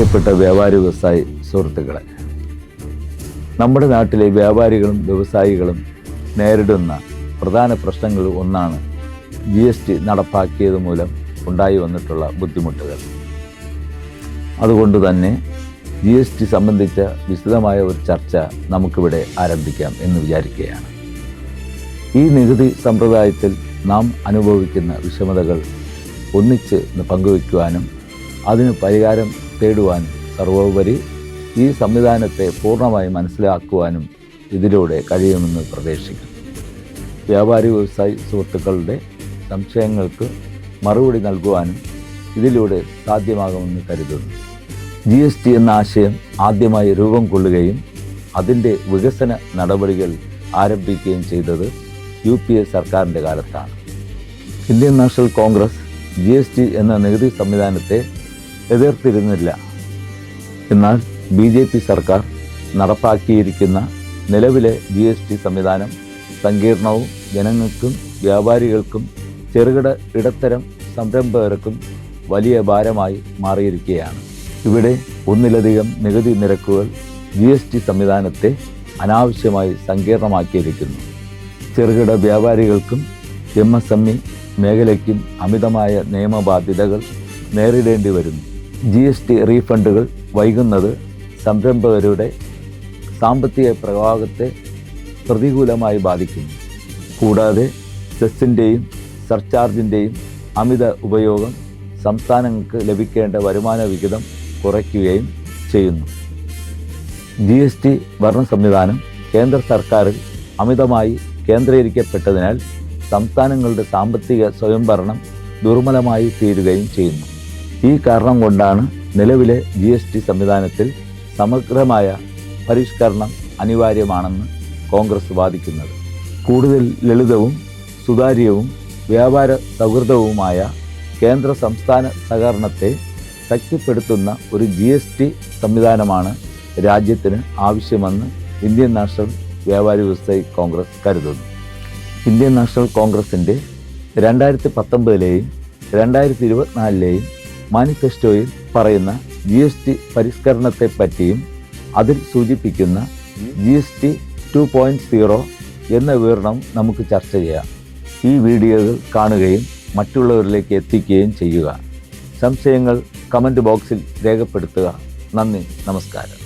പ്രിയപ്പെട്ട വ്യാപാരി വ്യവസായി സുഹൃത്തുക്കളെ, നമ്മുടെ നാട്ടിലെ വ്യാപാരികളും വ്യവസായികളും നേരിടുന്ന പ്രധാന പ്രശ്നങ്ങളിൽ ഒന്നാണ് GST നടപ്പാക്കിയത് മൂലം ഉണ്ടായി വന്നിട്ടുള്ള ബുദ്ധിമുട്ടുകൾ. അതുകൊണ്ട് തന്നെ GST സംബന്ധിച്ച വിശദമായ ഒരു ചർച്ച നമുക്കിവിടെ ആരംഭിക്കാം എന്ന് വിചാരിക്കുകയാണ്. ഈ നികുതി സമ്പ്രദായത്തിൽ നാം അനുഭവിക്കുന്ന വിഷമതകൾ ഒന്നിച്ച് പങ്കുവയ്ക്കുവാനും അതിന് പരിഹാരം തേടുവാനും സർവോപരി ഈ സംവിധാനത്തെ പൂർണ്ണമായി മനസ്സിലാക്കുവാനും ഇതിലൂടെ കഴിയുമെന്ന് പ്രതീക്ഷിക്കുന്നു. വ്യാപാരി വ്യവസായി സുഹൃത്തുക്കളുടെ സംശയങ്ങൾക്ക് മറുപടി നൽകുവാനും ഇതിലൂടെ സാധ്യമാകുമെന്ന് കരുതുന്നു. GST എന്ന ആശയം ആദ്യമായി രൂപം കൊള്ളുകയും അതിൻ്റെ വികസന നടപടികൾ ആരംഭിക്കുകയും ചെയ്തത് UPA സർക്കാരിൻ്റെ കാലത്താണ്. ഇന്ത്യൻ നാഷണൽ കോൺഗ്രസ് GST എന്ന നികുതി സംവിധാനത്തെ എതിർത്തിരുന്നില്ല. എന്നാൽ BJP സർക്കാർ നടപ്പാക്കിയിരിക്കുന്ന നിലവിലെ GST സംവിധാനം സങ്കീർണവും ജനങ്ങൾക്കും വ്യാപാരികൾക്കും ചെറുകിട ഇടത്തരം സംരംഭകർക്കും വലിയ ഭാരമായി മാറിയിരിക്കുകയാണ്. ഇവിടെ ഒന്നിലധികം നികുതി നിരക്കുകൾ GST സംവിധാനത്തെ അനാവശ്യമായി സങ്കീർണമാക്കിയിരിക്കുന്നു. ചെറുകിട വ്യാപാരികൾക്കും MSME മേഖലയ്ക്കും അമിതമായ നിയമബാധ്യതകൾ നേരിടേണ്ടി വരുന്നു. GST റീഫണ്ടുകൾ വൈകുന്നത് സംരംഭകരുടെ സാമ്പത്തിക പ്രവാഹത്തെ പ്രതികൂലമായി ബാധിക്കുന്നു. കൂടാതെ സെസ്സിൻ്റെയും സർചാർജിൻ്റെയും അമിത ഉപയോഗം സംസ്ഥാനങ്ങൾക്ക് ലഭിക്കേണ്ട വരുമാന വിഹിതം കുറയ്ക്കുകയും ചെയ്യുന്നു. GST ഭരണ സംവിധാനം കേന്ദ്ര സർക്കാരിൽ അമിതമായി കേന്ദ്രീകരിക്കപ്പെട്ടതിനാൽ സംസ്ഥാനങ്ങളുടെ സാമ്പത്തിക സ്വയംഭരണം ദുർബലമായി തീരുകയും ചെയ്യുന്നു. ഈ കാരണം കൊണ്ടാണ് നിലവിലെ GST സംവിധാനത്തിൽ സമഗ്രമായ പരിഷ്കരണം അനിവാര്യമാണെന്ന് കോൺഗ്രസ് വാദിക്കുന്നത്. കൂടുതൽ ലളിതവും സുതാര്യവും വ്യാപാര സൗഹൃദവുമായ കേന്ദ്ര സംസ്ഥാന സഹകരണത്തെ ശക്തിപ്പെടുത്തുന്ന ഒരു GST സംവിധാനമാണ് രാജ്യത്തിന് ആവശ്യമെന്ന് ഇന്ത്യൻ നാഷണൽ വ്യാപാരി വ്യവസായി കോൺഗ്രസ് കരുതുന്നു. ഇന്ത്യൻ നാഷണൽ കോൺഗ്രസിൻ്റെ 2019 2024 മാനിഫെസ്റ്റോയിൽ പറയുന്ന GST പരിഷ്കരണത്തെപ്പറ്റിയും അതിൽ സൂചിപ്പിക്കുന്ന GST 2.0 എന്ന വിവരണം നമുക്ക് ചർച്ച ചെയ്യാം. ഈ വീഡിയോകൾ കാണുകയും മറ്റുള്ളവരിലേക്ക് എത്തിക്കുകയും ചെയ്യുക. സംശയങ്ങൾ കമൻറ്റ് ബോക്സിൽ രേഖപ്പെടുത്തുക. നന്ദി, നമസ്കാരം.